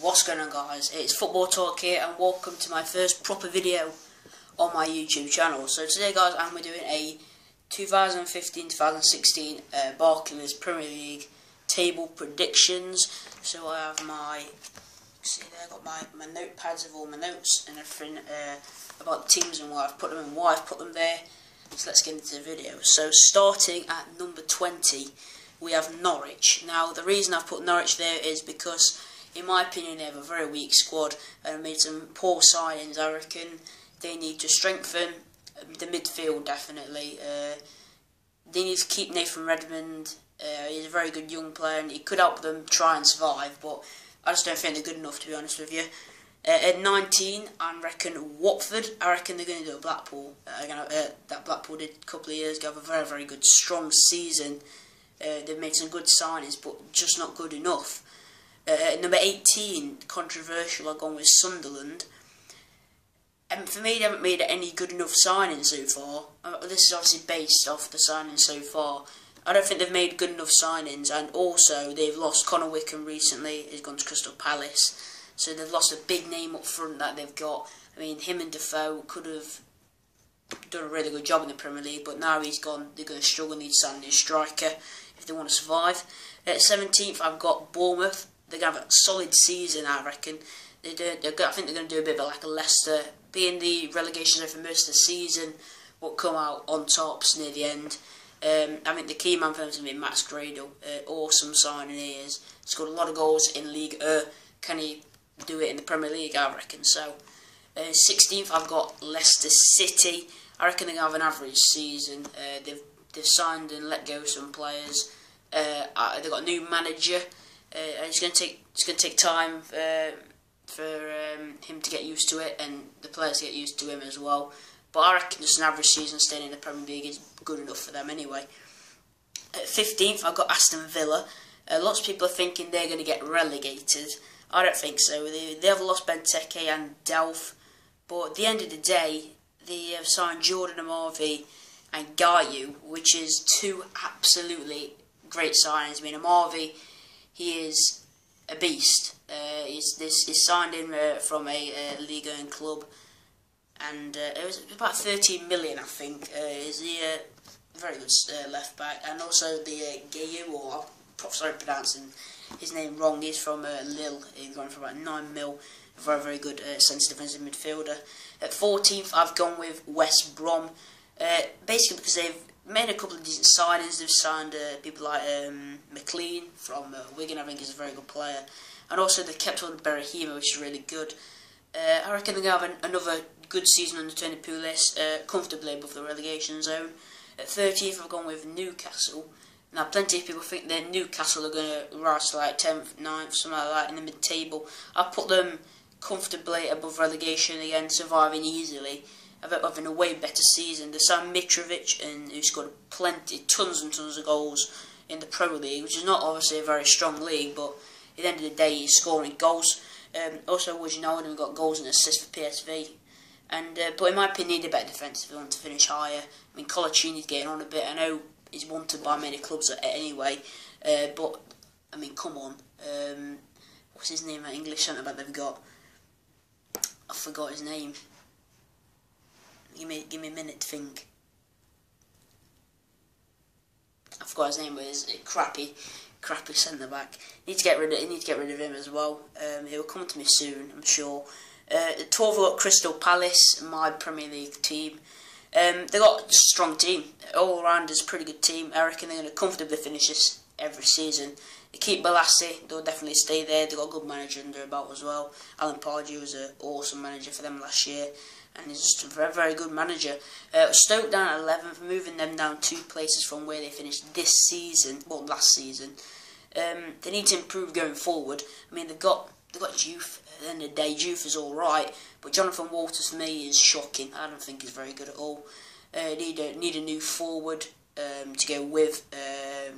What's going on, guys? It's Football Talk here, and welcome to my first proper video on my YouTube channel. So today, guys, I'm doing a 2015-2016 Barclays Premier League table predictions. So I have my, see there, I got my notepads of all my notes and everything about the teams and why I've put them and why I've put them there. So let's get into the video. So starting at number 20, we have Norwich. Now, the reason I've put Norwich there is because, in my opinion, they have a very weak squad and made some poor signings. I reckon they need to strengthen the midfield, definitely. They need to keep Nathan Redmond. He's a very good young player and he could help them try and survive, but I just don't think they're good enough, to be honest with you. At 19, I reckon Watford. I reckon they're going to do a Blackpool. That Blackpool did a couple of years ago, have a very, very good, strong season. They've made some good signings, but just not good enough. Number 18, controversial, I've gone with Sunderland. And for me, they haven't made any good enough signings so far. This is obviously based off the signings so far. I don't think they've made good enough signings, and also they've lost Connor Wickham recently. He's gone to Crystal Palace. So they've lost a big name up front that they've got. I mean, him and Defoe could have done a really good job in the Premier League, but now he's gone, they're going to struggle, need to sign a new striker if they want to survive. At 17th, I've got Bournemouth. They're going to have a solid season, I reckon. I think they're going to do a bit of like a Leicester, be in the relegation zone for most of the season, but come out on tops near the end. I think the key man for them is going to be Max Gradel. Awesome signing he is. Scored a lot of goals in League. Can he do it in the Premier League? I reckon so. 16th, I've got Leicester City. I reckon they're going to have an average season. They've signed and let go some players. They've got a new manager. It's going to take time for him to get used to it, and the players to get used to him as well. But I reckon just an average season staying in the Premier League is good enough for them anyway. At 15th, I've got Aston Villa. Lots of people are thinking they're going to get relegated. I don't think so. They have lost Benteke and Delph, but at the end of the day, they have signed Jordan Amavi and Gayu, which is two absolutely great signings. I mean, Amavi, he is a beast. He's signed in from a Ligue 1 club, and it was about 13 million, I think. Is he a very good left back, and also the Gayu, or I'm sorry pronouncing his name wrong. He's from Lille. He's going for about 9 mil. A very, very good centre defensive midfielder. At 14th, I've gone with West Brom. Basically because they've made a couple of decent signings. They've signed people like McLean from Wigan. I think he's a very good player. And also they've kept on Berahima, which is really good. I reckon they're going to have another good season on the Tony Pulis, comfortably above the relegation zone. At 13th, I've gone with Newcastle. Now, plenty of people think that Newcastle are going to rise to like 10th, 9th, something like that in the mid-table. I put them comfortably above relegation again, surviving easily, having a way better season. They signed Mitrovic, and who scored tons and tons of goals in the Pro League, which is not obviously a very strong league, but at the end of the day, he's scoring goals. Also, Wijnaldum got goals and assists for PSV. And but in my opinion, he need a better defence if they want to finish higher. I mean, Colaccini's getting on a bit. I know he's wanted by many clubs anyway, but I mean, come on. What's his name? That English centre back they've got. I forgot his name. Give me a minute to think. I forgot his name, but he's a crappy centre back. Need to get rid of him as well. He will come to me soon, I'm sure. The 12th, we've got Crystal Palace, my Premier League team. They've got a strong team. All around is a pretty good team. I reckon they're going to comfortably finish this every season. They keep Balassi, they'll definitely stay there. They've got a good manager under about as well. Alan Pardew was an awesome manager for them last year, and he's just a very, very good manager. Stoke down at 11th, moving them down 2 places from where they finished this season, well, last season. They need to improve going forward. I mean, they've got Juve. At the end of the day, Juve is alright, but Jonathan Walters for me is shocking. I don't think he's very good at all. Need a new forward to go with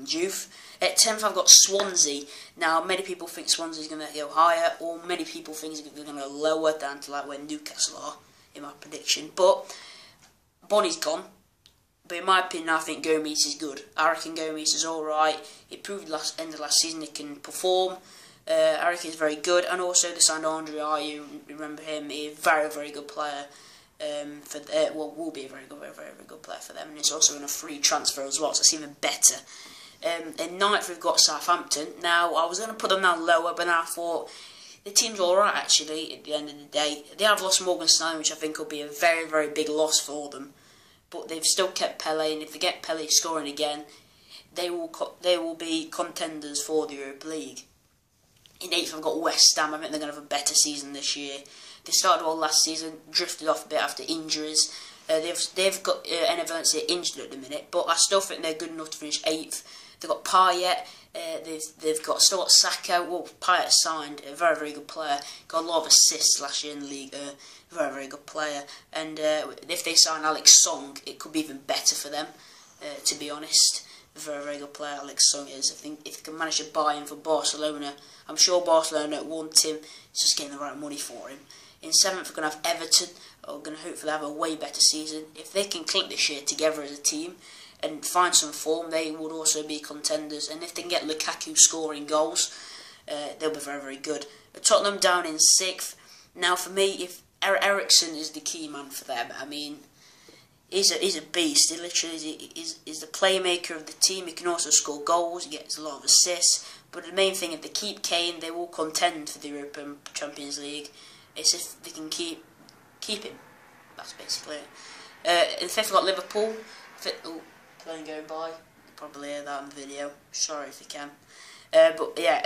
Juve. At 10th, I've got Swansea. Now, many people think Swansea is going to go higher, or many people think they're going to go lower, down to like where Newcastle are in my prediction. But Bonnie's gone. But in my opinion, I think Gomes is good. I reckon Gomes is alright. He proved end of last season he can perform. I reckon he's very good, and also they signed Andre Ayew. Remember him? He's a very, very good player. Will be a very, very good player for them, and it's also in a free transfer as well, so it's even better. In ninth we've got Southampton. Now I was going to put them down lower, but now I thought the team's alright actually. At the end of the day, they have lost Morgan Stanley, which I think will be a very, very big loss for them. But they've still kept Pele, and if they get Pele scoring again, they will be contenders for the Europa League. In 8th I've got West Ham. I think they're going to have a better season this year. They started well last season, drifted off a bit after injuries. They've got Enner Valencia injured at the minute, but I still think they're good enough to finish 8th. They've got Payet. They've still got Saka. Well, Payet signed, a very, very good player. Got a lot of assists last year in the league. Very, very good player. And if they sign Alex Song, it could be even better for them. To be honest, a very, very good player Alex Song is. I think if they can manage to buy him for Barcelona, I'm sure Barcelona want him. It's just getting the right money for him. In 7th, we're going to have Everton, who are going to hopefully have a way better season. If they can click this year together as a team and find some form, they would also be contenders. And if they can get Lukaku scoring goals, they'll be very, very good. Tottenham down in 6th. Now, for me, if Eriksen is the key man for them, I mean, he's a beast. He literally is the playmaker of the team. He can also score goals. He gets a lot of assists. But the main thing, if they keep Kane, they will contend for the European Champions League. It's if they can keep him. That's basically it. In 5th, we've got Liverpool. Plane going by. You'll probably hear that in the video. Sorry if you can. But yeah,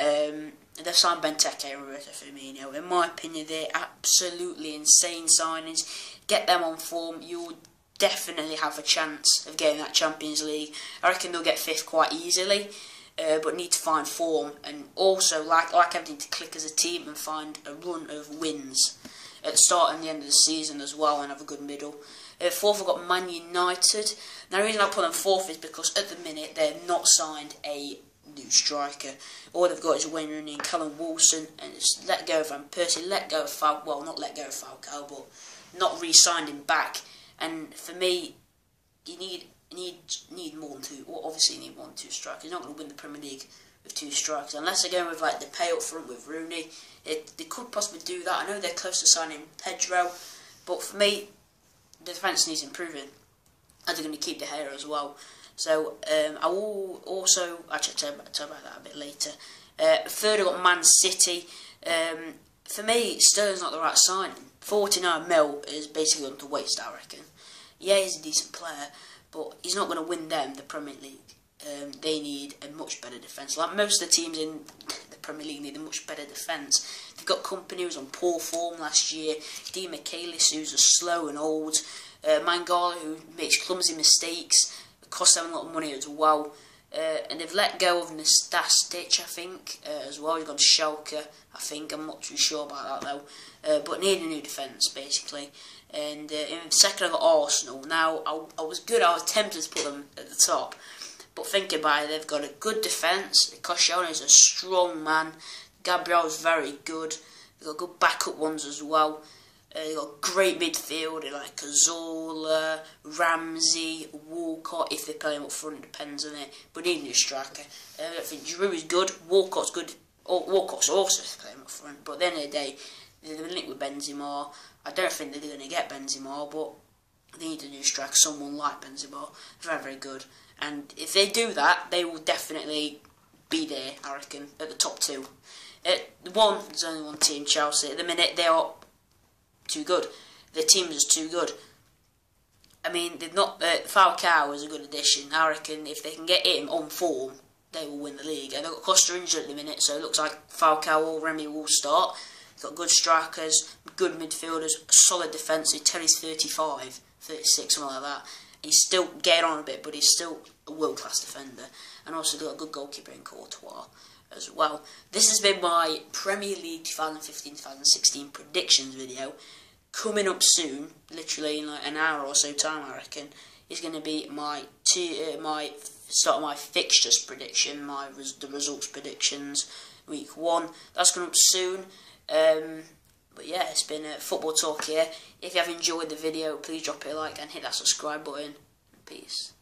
they've signed Benteke and Roberto Firmino. In my opinion, they're absolutely insane signings. Get them on form, you'll definitely have a chance of getting that Champions League. I reckon they'll get 5th quite easily. But need to find form, and also like everything to click as a team and find a run of wins at the start and the end of the season as well, and have a good middle. 4th, I've got Man United. Now the reason I put them 4th is because at the minute they've not signed a new striker. All they've got is Wayne Rooney and Callum Wilson, and it's let go of Van Persie, let go of Falcao, well, not let go of Falcao, but not re-signed him back. And for me, you need more than 2. Well, obviously you need more than 2 strikers. You're not going to win the Premier League with 2 strikers unless they're going with like the pay up front with Rooney. They could possibly do that. I know they're close to signing Pedro, but for me, the defence needs improving. And they're going to keep De Gea as well. So I will also actually tell about that a bit later. 3rd, I've got Man City. For me, Sterling's not the right signing. 49 mil is basically on to waste, I reckon. Yeah, he's a decent player, but he's not going to win them the Premier League. They need a much better defence. Like most of the teams in the Premier League need a much better defence. They've got Kompany, who was on poor form last year. Dean Michaelis, who's slow and old. Mangala, who makes clumsy mistakes. It costs them a lot of money as well. And they've let go of Nastasic, I think, as well. He's gone to Schalke, I think. I'm not too sure about that though. But need a new defence, basically. And in 2nd, I got Arsenal. Now, I was tempted to put them at the top. But thinking about it, they've got a good defence. Koscielny is a strong man. Gabriel's very good. They've got good backup ones as well. They've got great midfield like Cazorla, Ramsey, Walcott. If they play him up front, it depends on it. But need a new striker. I think Giroud is good. Walcott's good. Walcott's also playing up front. But at the end of the day, they're linked with Benzema. I don't think they're going to get Benzema, but they need a new striker, someone like Benzema. Very, very good. And if they do that, they will definitely be there, I reckon, at the top 2. There's only one team, Chelsea. At the minute, they are too good. Their team is too good. I mean, they've not. Falcao is a good addition. I reckon if they can get him on form, they will win the league. And they've got Costa injured at the minute, so it looks like Falcao or Remy will start. They've got good strikers, good midfielders, solid defence. Terry's 35, 36, something like that. He's still getting on a bit, but he's still a world-class defender. And also they've got a good goalkeeper in Courtois as well. This has been my Premier League 2015-2016 predictions video. Coming up soon, literally in like an hour or so time, I reckon, is going to be my fixtures prediction, the results predictions, week 1. That's coming up soon. But yeah, it's been Football Talk here. If you have enjoyed the video, please drop it a like and hit that subscribe button. Peace.